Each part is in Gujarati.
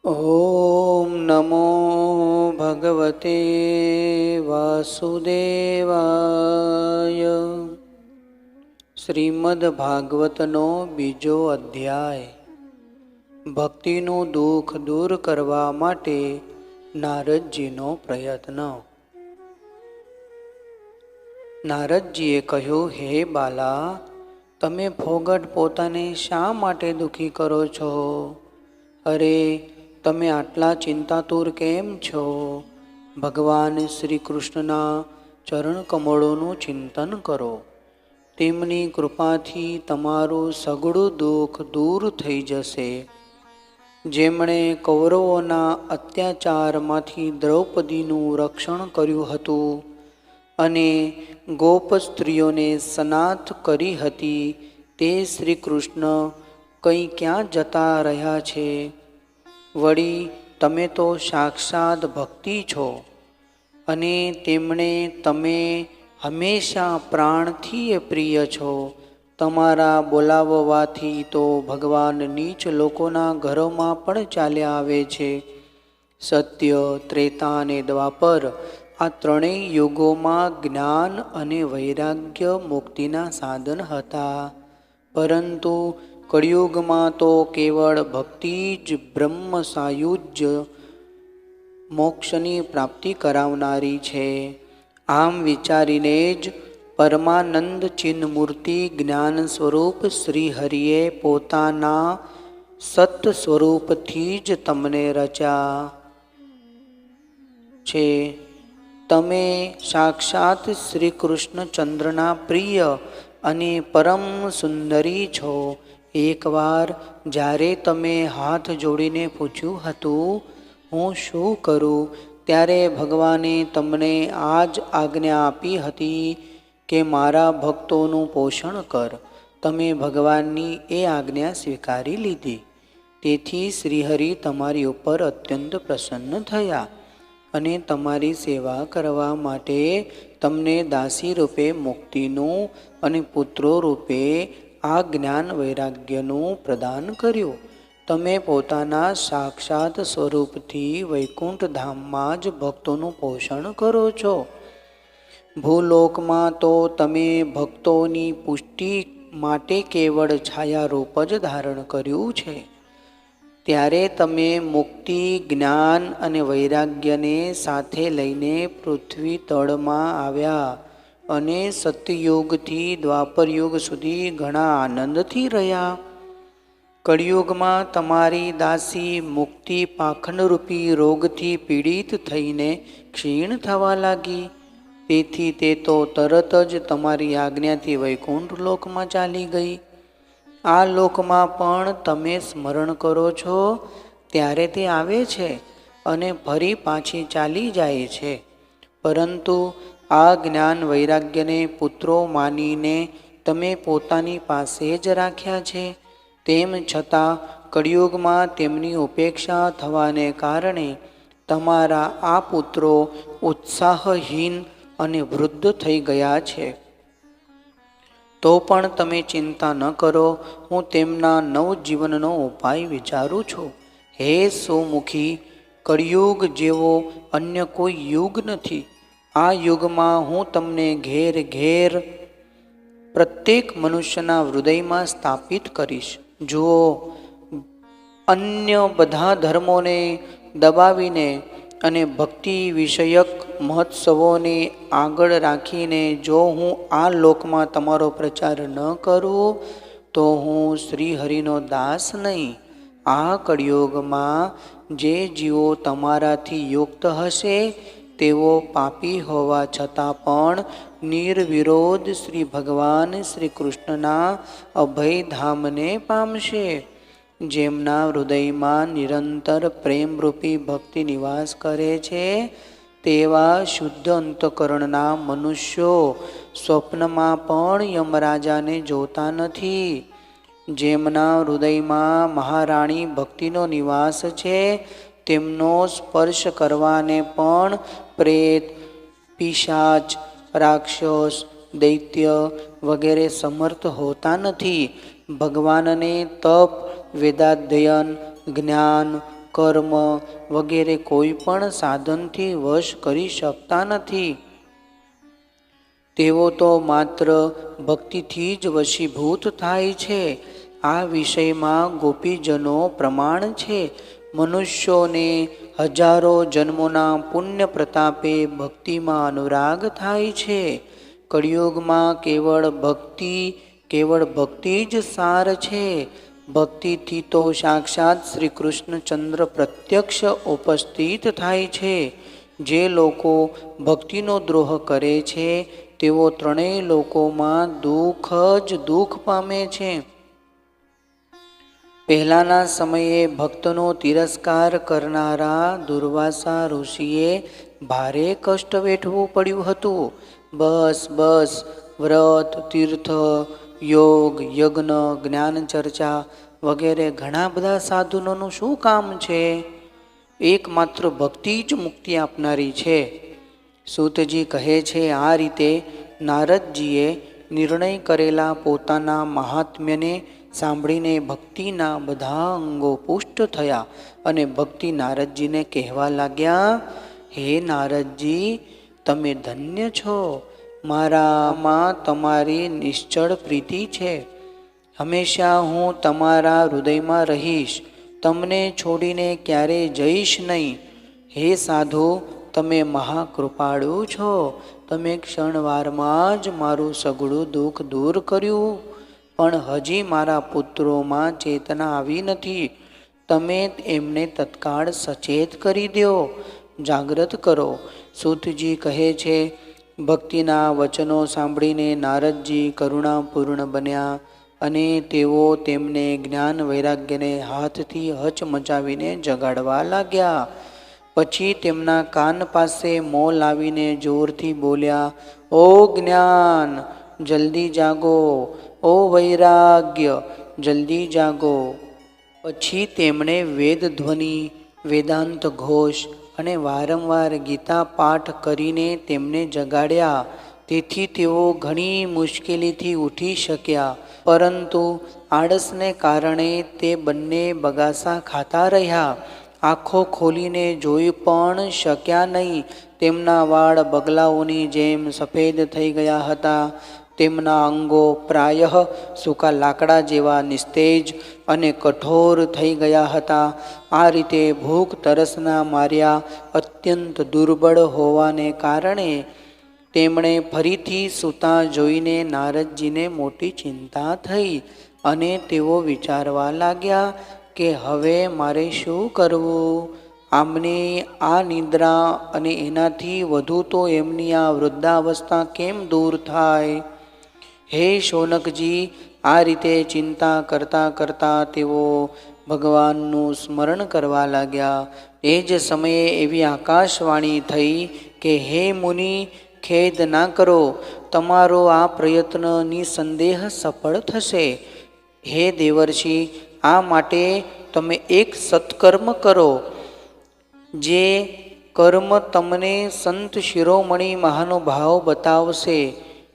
ઓમ નમો ભગવતે વાસુદેવાય. શ્રીમદ ભાગવતનો બીજો અધ્યાય. ભક્તિનું દુઃખ દૂર કરવા માટે નારદજીનો પ્રયત્ન. નારદજીએ કહ્યું, હે બાલા, તમે ફોગટ પોતાને શા માટે દુઃખી કરો છો? અરે, તમે આટલા ચિંતાતુર કેમ છો? ભગવાન શ્રી કૃષ્ણના ચરણ કમળોનું ચિંતન કરો. તેમની કૃપાથી તમારું સઘળું દુઃખ દૂર થઈ જશે. જેમણે કૌરવોના અત્યાચારમાંથી દ્રૌપદીનું રક્ષણ કર્યું હતું અને ગોપ સ્ત્રીઓને સનાથ કરી હતી, તે શ્રી કૃષ્ણ કંઈ ક્યાં જતા રહ્યા છે? વળી તમે તો સાક્ષાત ભક્તિ છો અને તેમણે તમે હંમેશા પ્રાણથી પ્રિય છો. તમારા બોલાવવાથી તો ભગવાન નીચ લોકોના ઘરોમાં પણ ચાલ્યા આવે છે. સત્ય, ત્રેતા અને દ્વાપર આ ત્રણેય યુગોમાં જ્ઞાન અને વૈરાગ્ય મુક્તિના સાધન હતા, પરંતુ કળિયુગમાં તો કેવળ ભક્તિ જ બ્રહ્મ સાયુજ્ય મોક્ષની પ્રાપ્તિ કરાવનારી છે. આમ વિચારીને જ પરમાનંદ ચિન્મૂર્તિ જ્ઞાન સ્વરૂપ શ્રી હરિએ પોતાના સત સ્વરૂપથી જ તમને રચ્યા છે. તમે સાક્ષાત શ્રી કૃષ્ણચંદ્રના પ્રિય અને પરમ સુંદરી છો. એકવાર જ્યારે તમે હાથ જોડીને પૂછ્યું હતું, હું શું કરું, ત્યારે ભગવાને તમને આ જ આજ્ઞા આપી હતી કે મારા ભક્તોનું પોષણ કર. તમે ભગવાનની એ આજ્ઞા સ્વીકારી લીધી. તેથી શ્રીહરિ તમારી ઉપર અત્યંત પ્રસન્ન થયા અને તમારી સેવા કરવા માટે તમને દાસી રૂપે મુક્તિનું અને પુત્રો રૂપે આ જ્ઞાન વૈરાગ્યનું પ્રદાન કર્યું. તમે પોતાના સાક્ષાત સ્વરૂપથી વૈકુંઠ ધામમાં જ ભક્તોનું પોષણ કરો છો. ભૂલોકમાં તો તમે ભક્તોની પુષ્ટિ માટે કેવળ છાયારૂપ જ ધારણ કર્યું છે. ત્યારે તમે મુક્તિ, જ્ઞાન અને વૈરાગ્યને સાથે લઈને પૃથ્વી તળમાં આવ્યા અને સતયુગથી દ્વાપરયુગ સુધી ઘણા આનંદથી રહ્યા. કળિયુગમાં તમારી દાસી મુક્તિ પાખંડરૂપી રોગથી પીડિત થઈને ક્ષીણ થવા લાગી. તેથી તે તો તરત જ તમારી આજ્ઞાથી વૈકુંઠ લોકમાં ચાલી ગઈ. આ લોકમાં પણ તમે સ્મરણ કરો છો ત્યારે તે આવે છે અને ફરી પાછી ચાલી જાય છે. પરંતુ આ જ્ઞાન વૈરાગ્યને પુત્રો માનીને તમે પોતાની પાસે જ રાખ્યા છે. તેમ છતાં કળિયુગમાં તેમની ઉપેક્ષા થવાને કારણે તમારા આ પુત્રો ઉત્સાહહીન અને વૃદ્ધ થઈ ગયા છે. તો પણ તમે ચિંતા ન કરો, હું તેમના નવજીવનનો ઉપાય વિચારું છું. હે સુમુખી, કળિયુગ જેવો અન્ય કોઈ યુગ નથી. આ યુગમાં હું તમને ઘેર ઘેર પ્રત્યેક મનુષ્યના હૃદયમાં સ્થાપિત કરીશ. જુઓ, અન્ય બધા ધર્મોને દબાવીને અને ભક્તિ વિષયક મહોત્સવોને આગળ રાખીને જો હું આ લોકમાં તમારો પ્રચાર ન કરું તો હું શ્રી હરિનો દાસ નહીં. આ કળિયુગમાં જે જીવો તમારાથી યુક્ત હશે તેઓ પાપી હોવા છતાં પણ નિર્વિરોધ શ્રી ભગવાન શ્રી કૃષ્ણના અભયધામને પામશે. જેમના હૃદયમાં નિરંતર પ્રેમરૂપી ભક્તિ નિવાસ કરે છે તેવા શુદ્ધ અંતકરણના મનુષ્યો સ્વપ્નમાં પણ યમરાજાને જોતા નથી. જેમના હૃદયમાં મહારાણી ભક્તિનો નિવાસ છે તેમનો સ્પર્શ કરવાને પણ પ્રેત, પિશાચ, રાક્ષસ, દૈત્ય વગેરે સમર્થ હોતા નથી. ભગવાનને તપ, વેદાધ્યયન, જ્ઞાન, કર્મ વગેરે કોઈ પણ સાધનથી વશ કરી શકતા નથી. તેઓ તો માત્ર ભક્તિથી જ વશીભૂત થાય છે. આ વિષયમાં ગોપીજનો પ્રમાણ છે. મનુષ્યોને હજારો જન્મોના પુણ્ય પ્રતાપે ભક્તિમાં અનુરાગ થાય છે. કળિયુગમાં કેવળ ભક્તિ જ સાર છે. ભક્તિથી તો સાક્ષાત શ્રી કૃષ્ણચંદ્ર પ્રત્યક્ષ ઉપસ્થિત થાય છે. જે લોકો ભક્તિનો દ્રોહ કરે છે તેઓ ત્રણેય લોકોમાં દુઃખ પામે છે. પહેલાના સમયે ભક્તનો તિરસ્કાર કરનારા દુર્વાસા ઋષિએ ભારે કષ્ટ વેઠવું પડ્યું હતું. બસ વ્રત, તીર્થ, યોગ, યજ્ઞ, જ્ઞાન ચર્ચા વગેરે ઘણા બધા સાધનોનું શું કામ છે? એકમાત્ર ભક્તિ જ મુક્તિ આપનારી છે. સૂતજી કહે છે, આ રીતે નારદજીએ નિર્ણય કરેલા પોતાના મહાત્મ્યને સાંભળીને ભક્તિના બધા અંગો પુષ્ટ થયા અને ભક્તિ નારદજીને કહેવા લાગ્યા, હે નારદજી, તમે ધન્ય છો. મારામાં તમારી નિશ્ચળ પ્રીતિ છે. હંમેશા હું તમારા હૃદયમાં રહીશ. તમને છોડીને ક્યારેય જઈશ નહીં. હે સાધુ, તમે મહાકૃપાળુ છો. તમે ક્ષણવારમાં જ મારું સઘળું દુઃખ દૂર કર્યું, પણ હજી મારા પુત્રોમાં ચેતના આવી નથી. તમે એમને તત્કાળ સચેત કરી દો, જાગૃત કરો. સૂતજી કહે છે, ભક્તિના વચનો સાંભળીને નારદજી કરુણાપૂર્ણ બન્યા અને તેઓ તેમને જ્ઞાન વૈરાગ્યને હાથથી હચમચાવીને જગાડવા લાગ્યા. પછી તેમના કાન પાસે મોં લાવીને જોરથી બોલ્યા, ઓ જ્ઞાન, જલ્દી જાગો. ઓ વૈરાગ્ય, જલ્દી જાગો. પછી તેમણે વેદ ધ્વનિ, વેદાંત ઘોષ અને વારંવાર ગીતા પાઠ કરીને તેમને જગાડ્યા. તેથી તેઓ ઘણી મુશ્કેલીથી ઉઠી શક્યા, પરંતુ આળસને કારણે તે બંને બગાસા ખાતા રહ્યા. આંખો ખોલીને જોઈ પણ શક્યા નહીં. તેમના વાળ બગલાઓની જેમ સફેદ થઈ ગયા હતા. તેમના અંગો પ્રાયઃ સૂકા લાકડા જેવા નિસ્તેજ અને કઠોર થઈ ગયા હતા. આ રીતે ભૂખ તરસના માર્યા અત્યંત દુર્બળ હોવાને કારણે તેમણે ફરીથી સૂતા જોઈને નારદજીને મોટી ચિંતા થઈ અને તેઓ વિચારવા લાગ્યા કે હવે મારે શું કરવું? આમની આ નિદ્રા અને એનાથી વધુ તો એમની આ વૃદ્ધાવસ્થા કેમ દૂર થાય? હે શૌનકજી, આ રીતે ચિંતા કરતાં કરતાં તેઓ ભગવાનનું સ્મરણ કરવા લાગ્યા. એ જ સમયે એવી આકાશવાણી થઈ કે હે મુનિ, ખેદ ના કરો, તમારો આ પ્રયત્ન નિસંદેહ સફળ થશે. હે દેવર્ષિ, આ માટે તમે એક સત્કર્મ કરો. જે કર્મ તમને સંત શિરોમણી મહાનુભાવ બતાવશે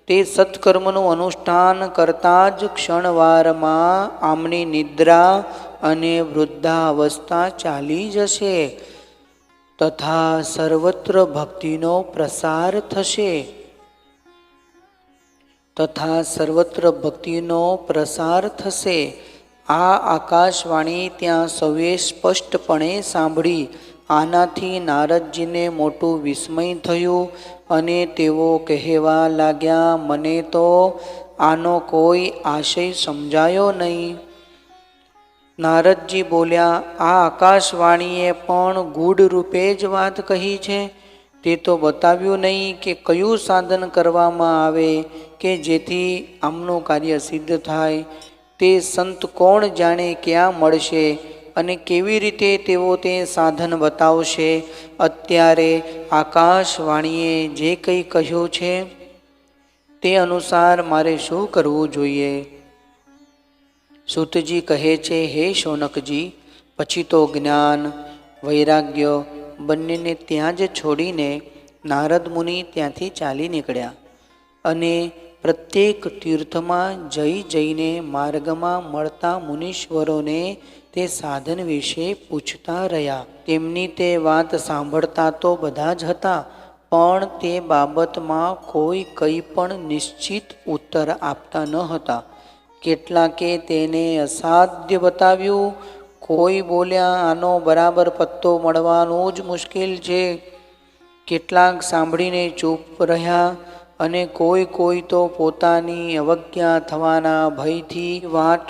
તે સત્કર્મનું અનુષ્ઠાન કરતાં જ ક્ષણવારમાં આમની નિદ્રા અને વૃદ્ધાવસ્થા ચાલી જશે તથા સર્વત્ર ભક્તિનો પ્રસાર થશે. આ આકાશવાણી ત્યાં સૌએ સ્પષ્ટપણે સાંભળી. આનાથી નારદજીને મોટું વિસ્મય થયું અને તેઓ કહેવા લાગ્યા, મને તો આનો કોઈ આશય સમજાયો નહીં. નારદજી બોલ્યા, આ આકાશવાણીએ પણ ગૂઢ રૂપે જ વાત કહી છે. તે તો બતાવ્યું નહીં કે કયું સાધન કરવામાં આવે કે જેથી આમનું કાર્ય સિદ્ધ થાય. તે સંત કોણ જાણે ક્યાં મળશે અને કેવી રીતે તેઓ તે સાધન બતાવશે. અત્યારે આકાશવાણીએ જે કંઈ કહ્યું છે તે અનુસાર મારે શું કરવું જોઈએ? સૂતજી કહે છે, હે શૌનકજી, પછી તો જ્ઞાન વૈરાગ્ય બંનેને ત્યાં જ છોડીને નારદ મુનિ ત્યાંથી ચાલી નીકળ્યા અને પ્રત્યેક તીર્થમાં જઈને માર્ગમાં મળતા મુનીશ્વરોને તે સાધન વિશે પૂછતા રહ્યા. તેમની તે વાત સાંભળતા તો બધા જ હતા, પણ તે બાબતમાં કોઈ કંઈ પણ નિશ્ચિત ઉત્તર આપતા ન હતા. કેટલાકે તેને અસાધ્ય બતાવ્યું. કોઈ બોલ્યા, આનો બરાબર પત્તો મળવાનું જ મુશ્કેલ છે. કેટલાક સાંભળીને ચૂપ રહ્યા અને કોઈ તો પોતાની અવજ્ઞા થવાના ભયથી વાત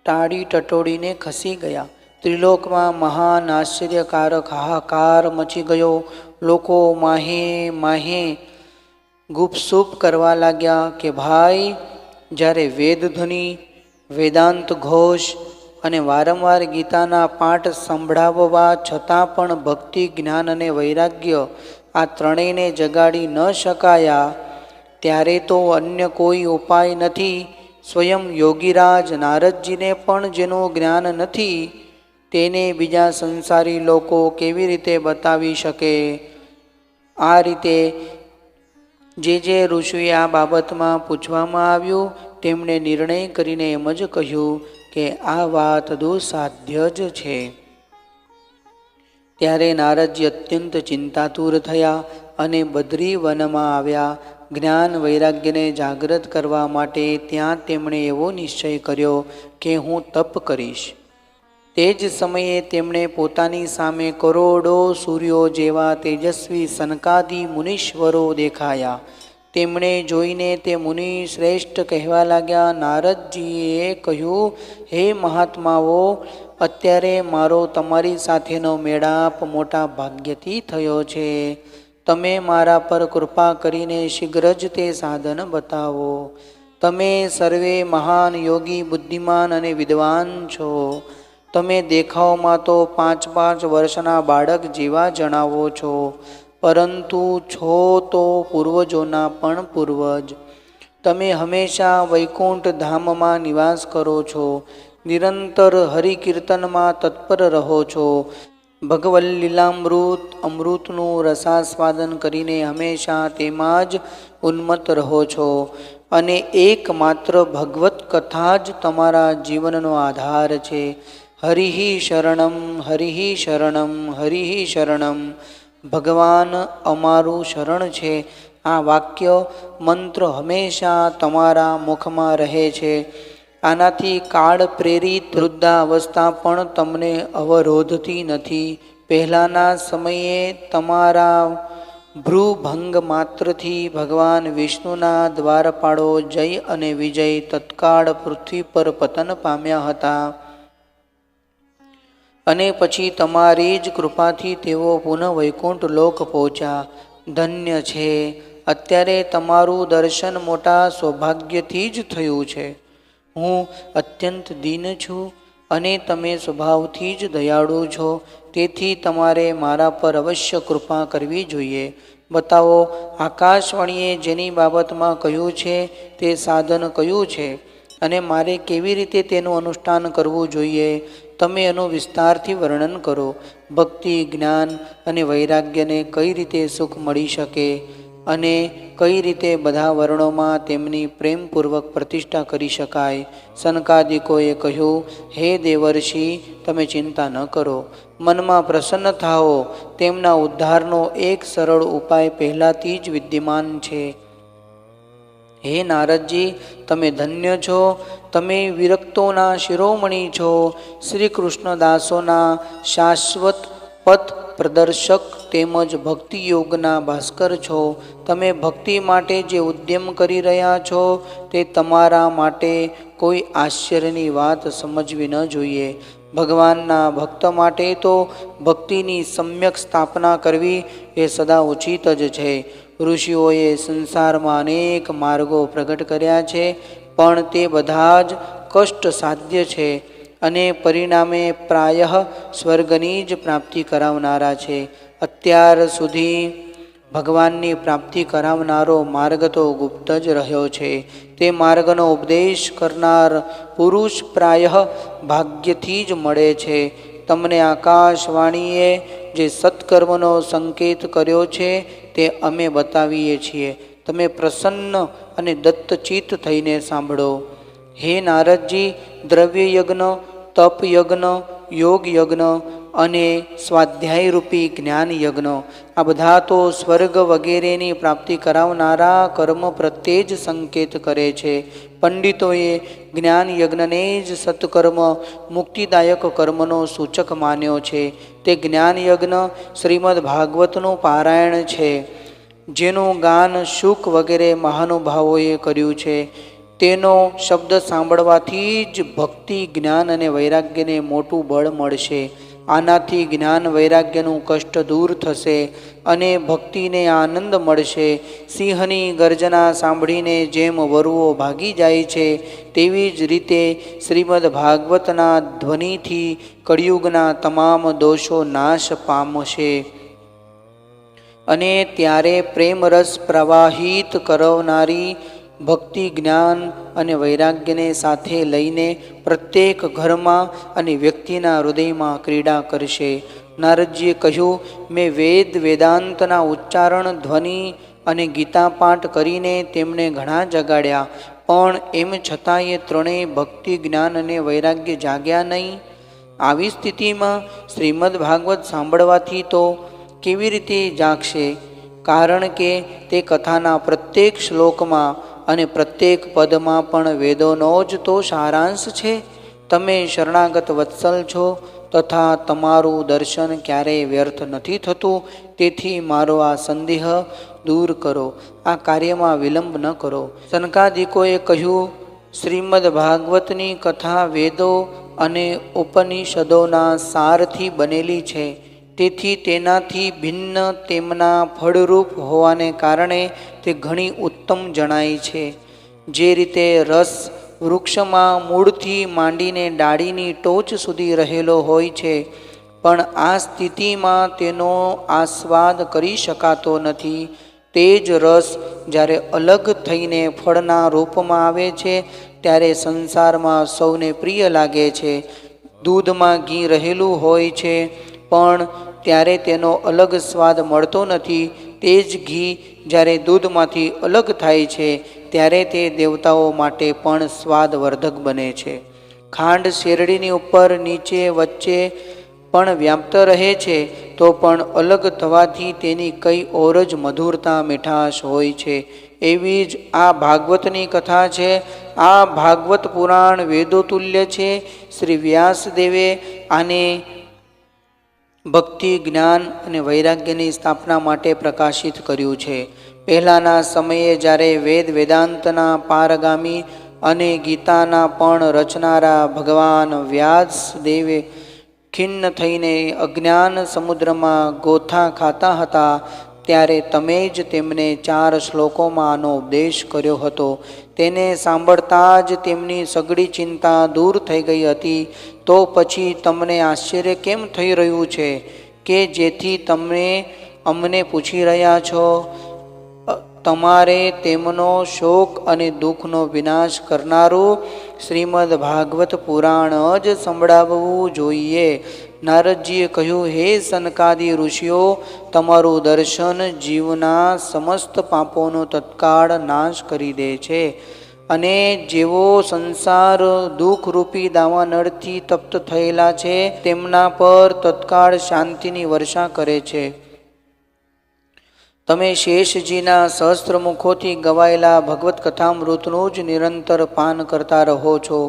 ટાળી ટટોડીને ખસી ગયા. ત્રિલોકમાં મહાન આશ્ચર્યકારક હાહાકાર મચી ગયો. લોકો માહે ગુપસુપ કરવા લાગ્યા કે ભાઈ, જ્યારે વેદધ્વનિ, વેદાંત ઘોષ અને વારંવાર ગીતાના પાઠ સંભળાવવા છતાં પણ ભક્તિ, જ્ઞાન અને વૈરાગ્ય આ ત્રણેયને જગાડી ન શકાયા, ત્યારે તો અન્ય કોઈ ઉપાય નથી. સ્વયં યોગીરાજ નારદજીને પણ જેનું જ્ઞાન નથી, તેને બીજા સંસારી લોકો કેવી રીતે બતાવી શકે? આ રીતે જે ઋષિએ આ બાબતમાં પૂછવામાં આવ્યું, તેમણે નિર્ણય કરીને એમ જ કહ્યું કે આ વાત દુઃસાધ્ય જ છે. ત્યારે નારદજી અત્યંત ચિંતાતુર થયા અને બદ્રી વનમાં આવ્યા. જ્ઞાન વૈરાગ્યને જાગૃત કરવા માટે ત્યાં તેમણે એવો નિશ્ચય કર્યો કે હું તપ કરીશ. તે જ સમયે તેમણે પોતાની સામે કરોડો સૂર્યો જેવા તેજસ્વી સનકાદિ મુનીશ્વરો દેખાયા. તેમણે જોઈને તે મુનિ શ્રેષ્ઠ કહેવા લાગ્યા. નારદજીએ કહ્યું, હે મહાત્માઓ, અત્યારે મારો તમારી સાથેનો મેળાપ મોટા ભાગ્યથી થયો છે. તમે મારા પર કૃપા કરીને શીઘ્ર જ તે સાધન બતાવો. તમે સર્વે મહાન યોગી, બુદ્ધિમાન અને વિદ્વાન છો. તમે દેખાવમાં તો 5 વર્ષના બાળક જેવા જણાવો છો, પરંતુ છો તો પૂર્વજોના પણ પૂર્વજ. તમે હંમેશા વૈકુંઠ ધામમાં નિવાસ કરો છો. નિરંતર હરિકીર્તનમાં તત્પર રહો છો. ભગવલ્ લીલામૃત અમૃતનું રસાસ્વાદન કરીને હંમેશા તેમાં જ ઉન્મત્ત રહો છો. અને એકમાત્ર ભગવત કથા જ તમારા જીવનનો આધાર છે. હરિહિ શરણમ, હરિહિ શરણમ, હરિહિ શરણમ. ભગવાન અમારું શરણ છે. આ વાક્ય મંત્ર હંમેશા તમારા મુખમાં રહે છે. આનાથી કાળ પ્રેરિત વૃદ્ધાવસ્થા પણ તમને અવરોધતી નથી. પહેલાંના સમયે તમારા ભ્રૂભંગ માત્રથી ભગવાન વિષ્ણુના દ્વારપાળો જય અને વિજય તત્કાળ પૃથ્વી પર પતન પામ્યા હતા, અને પછી તમારી જ કૃપાથી તેઓ પુનઃ વૈકુંઠ લોક પહોંચ્યા. ધન્ય છે. અત્યારે તમારું દર્શન મોટા સૌભાગ્યથી જ થયું છે. હું અત્યંત દીન છું અને તમે સ્વભાવથી જ દયાળુ છો. તેથી તમારે મારા પર અવશ્ય કૃપા કરવી જોઈએ. બતાવો, આકાશવાણીએ જેની બાબતમાં કહ્યું છે તે સાધન કયું છે અને મારે કેવી રીતે તેનું અનુષ્ઠાન કરવું જોઈએ? તમે એનું વિસ્તારથી વર્ણન કરો. ભક્તિ, જ્ઞાન અને વૈરાગ્યને કઈ રીતે સુખ મળી શકે અને કઈ રીતે બધા વર્ણોમાં તેમની પ્રેમપૂર્વક પ્રતિષ્ઠા કરી શકાય? સનકાદિકોએ કહ્યું, હે દેવર્ષિ, તમે ચિંતા ન કરો, મનમાં પ્રસન્ન થાઓ. તેમના ઉદ્ધારનો એક સરળ ઉપાય પહેલાંથી જ વિદ્યમાન છે. હે નારદજી, તમે ધન્ય છો. તમે વિરક્તોના શિરોમણી છો. શ્રી કૃષ્ણદાસોના શાશ્વત પથ પ્રદર્શક તેમજ ભક્તિ યોગના ભાસ્કર છો. તમે ભક્તિ માટે જે ઉદ્યમ કરી રહ્યા છો તે તમારા માટે કોઈ આશ્ચર્યની વાત સમજવી ન જોઈએ. ભગવાનના ભક્ત માટે તો ભક્તિની સમ્યક સ્થાપના કરવી એ સદા ઉચિત જ છે. ઋષિઓએ સંસારમાં અનેક માર્ગો પ્રગટ કર્યા છે, પણ તે બધા જ કષ્ટ સાધ્ય છે અને પરિણામે પ્રાયઃ સ્વર્ગની જ પ્રાપ્તિ કરાવનારા છે. અત્યાર સુધી ભગવાનની પ્રાપ્તિ કરાવનારો માર્ગ તો ગુપ્ત જ રહ્યો છે. તે માર્ગનો ઉપદેશ કરનાર પુરુષ પ્રાયઃ ભાગ્યથી જ મળે છે. તમને આકાશવાણીએ જે સત્કર્મનો સંકેત કર્યો છે તે અમે બતાવીએ છીએ. તમે પ્રસન્ન અને દત્તચિત્ત થઈને સાંભળો. હે નારદજી, દ્રવ્ય યજ્ઞ, તપ યજ્ઞ, યોગ યજ્ઞ અને સ્વાધ્યાયરૂપી જ્ઞાન યજ્ઞ આ બધા તો સ્વર્ગ વગેરેની પ્રાપ્તિ કરાવનારા કર્મ પ્રત્યે જ સંકેત કરે છે. પંડિતોએ જ્ઞાન યજ્ઞને જ સત્કર્મ મુક્તિદાયક કર્મનો સૂચક માન્યો છે. તે જ્ઞાન યજ્ઞ શ્રીમદ ભાગવતનું પારાયણ છે, જેનું ગાન શુક વગેરે મહાનુભાવોએ કર્યું છે. તેનો શબ્દ સાંભળવાથી જ ભક્તિ, જ્ઞાન અને વૈરાગ્યને મોટું બળ મળશે. આનાથી જ્ઞાન વૈરાગ્યનું કષ્ટ દૂર થશે અને ભક્તિને આનંદ મળશે. સિંહની ગર્જના સાંભળીને જેમ વરુઓ ભાગી જાય છે, તેવી જ રીતે શ્રીમદ ભાગવતના ધ્વનિથી કળિયુગના તમામ દોષો નાશ પામશે અને ત્યારે પ્રેમરસ પ્રવાહિત કરવનારી ભક્તિ, જ્ઞાન અને વૈરાગ્યને સાથે લઈને પ્રત્યેક ઘરમાં અને વ્યક્તિના હૃદયમાં ક્રીડા કરશે. નારદજીએ કહ્યું, મેં વેદાંતના ઉચ્ચારણ, ધ્વનિ અને ગીતા પાઠ કરીને તેમને ઘણા જગાડ્યા, પણ એમ છતાંય ત્રણેય ભક્તિ, જ્ઞાન અને વૈરાગ્ય જાગ્યા નહીં. આવી સ્થિતિમાં શ્રીમદ ભાગવત સાંભળવાથી તો કેવી રીતે જાગશે? કારણ કે તે કથાના પ્રત્યેક શ્લોકમાં અને પ્રત્યેક પદમાં પણ વેદોનો જ તો સારાંશ છે. તમે શરણાગત વત્સલ છો તથા તમારું દર્શન ક્યારેય વ્યર્થ નથી થતું. તેથી મારો આ સંદેહ દૂર કરો, આ કાર્યમાં વિલંબ ન કરો. સનકાદિકોએ કહ્યું, શ્રીમદ ભાગવતની કથા વેદો અને ઉપનિષદોના સારથી બનેલી છે. તેથી તેનાથી ભિન્ન તેમના ફળરૂપ હોવાને કારણે તે ઘણી ઉત્તમ જણાય છે. જે રીતે રસ વૃક્ષમાં મૂળથી માંડીને ડાળીની ટોચ સુધી રહેલો હોય છે, પણ આ સ્થિતિમાં તેનો આસ્વાદ કરી શકાતો નથી. તે જ રસ જ્યારે અલગ થઈને ફળના રૂપમાં આવે છે, ત્યારે સંસારમાં સૌને પ્રિય લાગે છે. દૂધમાં ઘી રહેલું હોય છે, પણ ત્યારે તેનો અલગ સ્વાદ મળતો નથી. તે જ ઘી જ્યારે દૂધમાંથી અલગ થાય છે, ત્યારે તે દેવતાઓ માટે પણ સ્વાદવર્ધક બને છે. ખાંડ શેરડીની ઉપર, નીચે, વચ્ચે પણ વ્યાપ્ત રહે છે, તો પણ અલગ થવાથી તેની કઈ ઓર જ મધુરતા, મીઠાશ હોય છે. એવી જ આ ભાગવતની કથા છે. આ ભાગવત પુરાણ વેદોતુલ્ય છે. શ્રી વ્યાસદેવે આને ભક્તિ, જ્ઞાન અને વૈરાગ્યની સ્થાપના માટે પ્રકાશિત કર્યું છે. પહેલાંના સમયે જ્યારે વેદાંતના પારગામી અને ગીતાના પણ રચનારા ભગવાન વ્યાસદેવે ખિન્ન થઈને અજ્ઞાન સમુદ્રમાં ગોથા ખાતા હતા, ત્યારે તમે જ તેમને 4 શ્લોકોમાં આનો ઉપદેશ કર્યો હતો. તેને સાંભળતા જ તેમની સઘળી ચિંતા દૂર થઈ ગઈ હતી. તો પછી તમને આશ્ચર્ય કેમ થઈ રહ્યું છે કે જેથી તમે અમને પૂછી રહ્યા છો? તમારે તેમનો શોક અને દુઃખનો વિનાશ કરનારું શ્રીમદ ભાગવત પુરાણ જ સંભળાવવું જોઈએ. નારદજીએ કહ્યું, હે સનકાદિ ઋષિઓ, તમારું દર્શન જીવના સમસ્ત પાપોનો તત્કાળ નાશ કરી દે છે અને જેવો સંસાર દુઃખરૂપી દાવાનળથી તપ્ત થયેલા છે, તેમના પર તત્કાળ શાંતિની વર્ષા કરે છે. તમે શેષજીના સહસ્ત્ર મુખોથી ગવાયેલા ભગવત કથામૃતનું જ નિરંતર પાન કરતા રહો છો.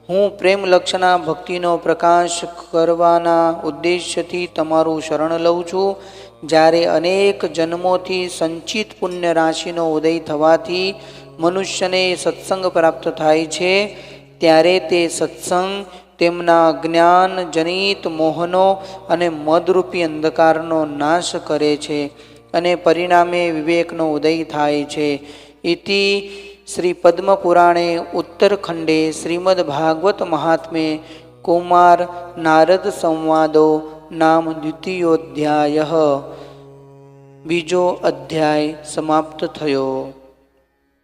હું પ્રેમલક્ષણા ભક્તિનો પ્રકાશ કરવાના ઉદ્દેશ્યથી તમારું શરણ લઉં છું. જ્યારે અનેક જન્મોથી સંચિત પુણ્ય રાશિનો ઉદય થવાથી મનુષ્યને સત્સંગ પ્રાપ્ત થાય છે, ત્યારે તે સત્સંગ તેમના જ્ઞાન જનિત મોહનો અને મદરૂપી અંધકારનો નાશ કરે છે અને પરિણામે વિવેકનો ઉદય થાય છે. ઇતિ શ્રી પદ્મપુરાણે ઉત્તરખંડે શ્રીમદ ભાગવત મહાત્મે કુમાર નારદ સંવાદો નામ દ્વિતીયોધ્યાય. બીજો અધ્યાય સમાપ્ત થયો.